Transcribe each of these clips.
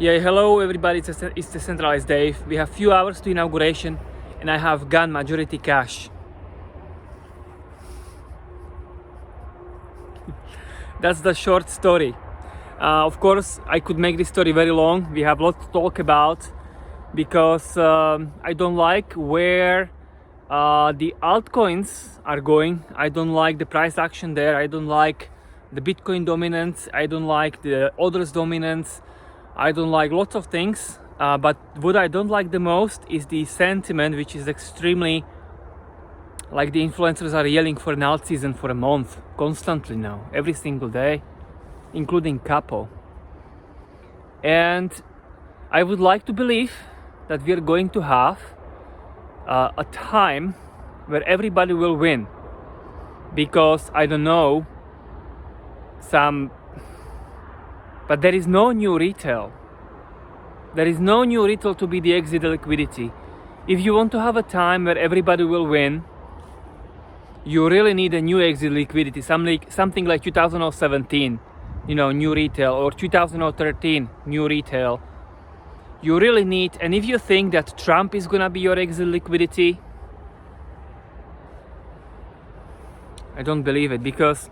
Yeah, hello everybody, it's the Centralized Dave. We have few hours to inauguration and I have gone majority cash. That's the short story. Of course, I could make this story very long. We have lots to talk about because I don't like where the altcoins are going. I don't like the price action there. I don't like the Bitcoin dominance. I don't like the others dominance. I don't like lots of things, but what I don't like the most is the sentiment, which is extremely, like, the influencers are yelling for an alt season for a month, constantly now, every single day, including Capo. And I would like to believe that we are going to have a time where everybody will win, because I don't know, but there is no new retail. There is no new retail to be the exit liquidity. If you want to have a time where everybody will win, you really need a new exit liquidity, something like 2017, new retail, or 2013, new retail. You really need, and if you think that Trump is gonna be your exit liquidity, I don't believe it, because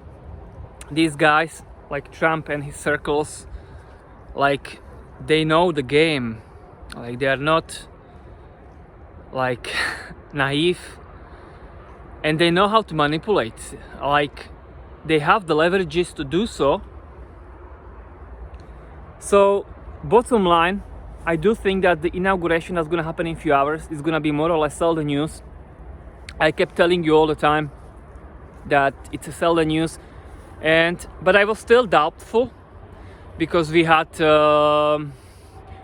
these guys, like Trump and his circles, like, they know the game. Like, they are not like naive, and they know how to manipulate. Like, they have the leverages to do so. So bottom line, I do think that the inauguration that's going to happen in a few hours is going to be more or less sell the news. I kept telling you all the time that it's a sell the news, but I was still doubtful, because we had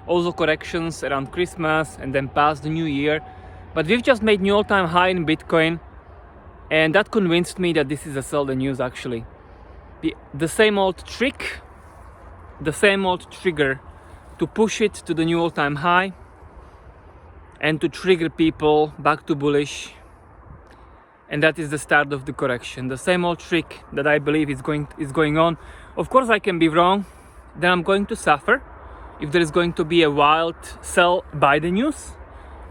also corrections around Christmas and then past the new year, but we've just made new all-time high in Bitcoin, and that convinced me that this is a sell the news. Actually, the same old trick, the same old trigger to push it to the new all-time high and to trigger people back to bullish, and that is the start of the correction. The same old trick that I believe is going on. Of course, I can be wrong. Then I'm going to suffer. If there is going to be a wild sell by the news,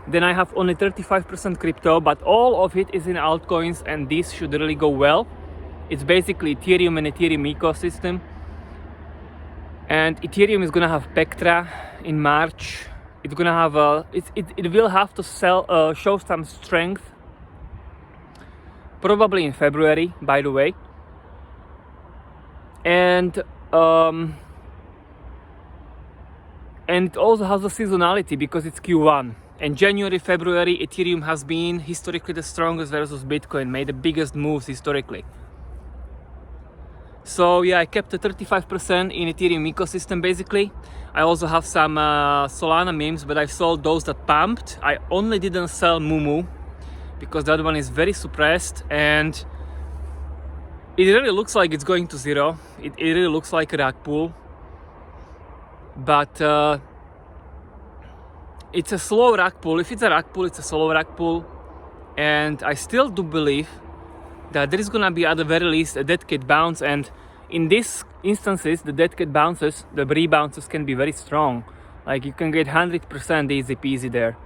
then I have only 35% crypto, but all of it is in altcoins, and this should really go well. It's basically Ethereum and Ethereum ecosystem, and Ethereum is gonna have Pectra in March. It's gonna have it will have to show some strength probably in February, by the way, and it also has a seasonality because it's Q1. And January, February, Ethereum has been historically the strongest versus Bitcoin, made the biggest moves historically. So yeah, I kept the 35% in Ethereum ecosystem basically. I also have some Solana memes, but I sold those that pumped. I only didn't sell Mumu, because that one is very suppressed, and it really looks like it's going to zero. It really looks like a rug pull. But it's a slow rug pull. If it's a rug pull, it's a slow rug pull, and I still do believe that there is gonna be at the very least a dead cat bounce, and in these instances the dead cat bounces, the rebounces can be very strong. Like, you can get 100% easy peasy there,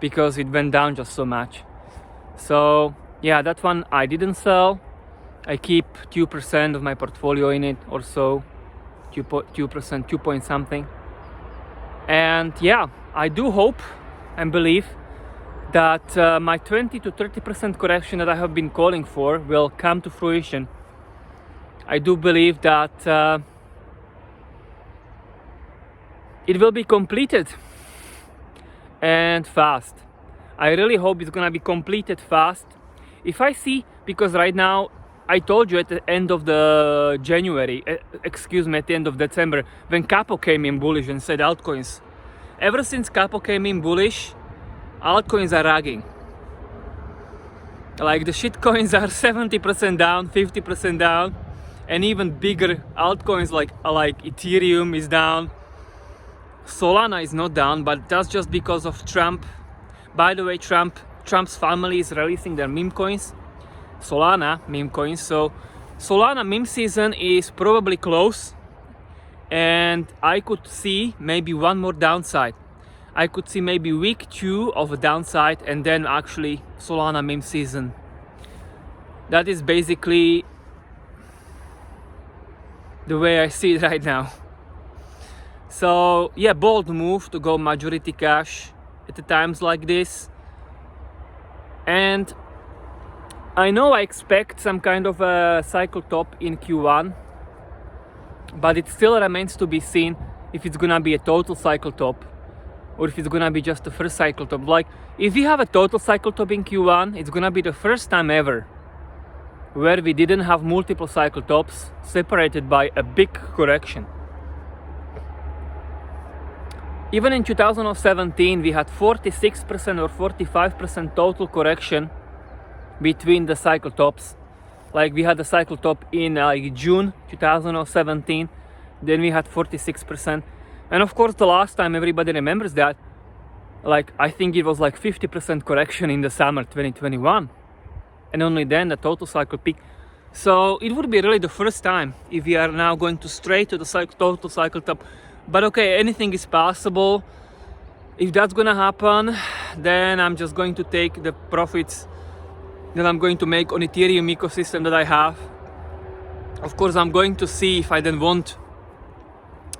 because it went down just so much. So yeah, that one I didn't sell. I keep 2% of my portfolio in it, or so, 2%, 2 point something. And yeah, I do hope and believe that my 20 to 30% correction that I have been calling for will come to fruition. I do believe that it will be completed, and fast. I really hope it's gonna be completed fast. If I see, because right now, I told you at the end of the January, at the end of December, when Capo came in bullish and said altcoins. Ever since Capo came in bullish, altcoins are ragging. Like, the shitcoins are 70% down, 50% down, and even bigger altcoins like Ethereum is down. Solana is not down, but that's just because of Trump. By the way, Trump's family is releasing their meme coins, Solana meme coins. So Solana meme season is probably close, and I could see maybe one more downside. I could see maybe week 2 of a downside, and then actually Solana meme season. That is basically the way I see it right now. So yeah, bold move to go majority cash at the times like this. And I know I expect some kind of a cycle top in Q1, but it still remains to be seen if it's gonna be a total cycle top or if it's gonna be just the first cycle top. Like, if we have a total cycle top in Q1, it's gonna be the first time ever where we didn't have multiple cycle tops separated by a big correction. Even in 2017, we had 46% or 45% total correction between the cycle tops. Like, we had a cycle top in June 2017, then we had 46%. And of course, the last time everybody remembers that, like, I think it was like 50% correction in the summer 2021. And only then the total cycle peak. So it would be really the first time if we are now going to straight to the total cycle top. But okay, anything is possible. If that's gonna happen, then I'm just going to take the profits that I'm going to make on Ethereum ecosystem that I have. Of course, I'm going to see if I then won't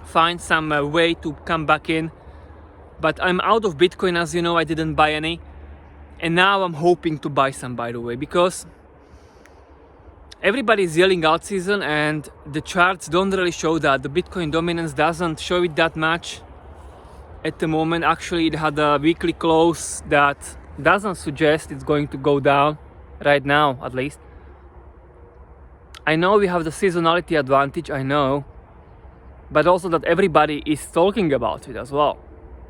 find some way to come back in. But I'm out of Bitcoin, as you know. I didn't buy any. And now I'm hoping to buy some, by the way, because everybody's yelling out season and the charts don't really show that. The Bitcoin dominance doesn't show it that much at the moment. Actually, it had a weekly close that doesn't suggest it's going to go down right now, at least. I know we have the seasonality advantage, I know, but also that everybody is talking about it as well,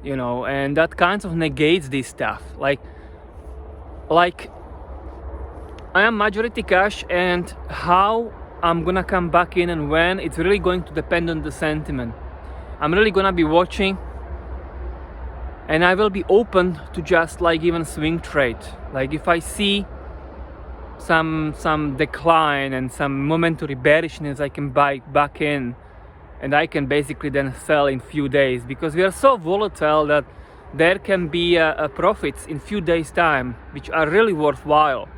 you know, and that kind of negates this stuff. Like I am majority cash, and how I'm gonna come back in and when, it's really going to depend on the sentiment. I'm really gonna be watching, and I will be open to just like even swing trade. Like, if I see some decline and some momentary bearishness, I can buy back in, and I can basically then sell in few days, because we are so volatile that there can be profits in few days time which are really worthwhile,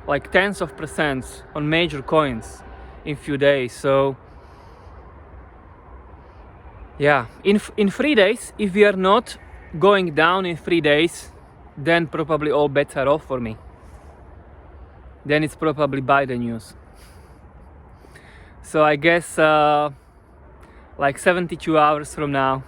like tens of percents on major coins in few days. So yeah, in 3 days, if we are not going down in 3 days, then probably all bets are off for me. Then it's probably buy the news. So I guess like 72 hours from now,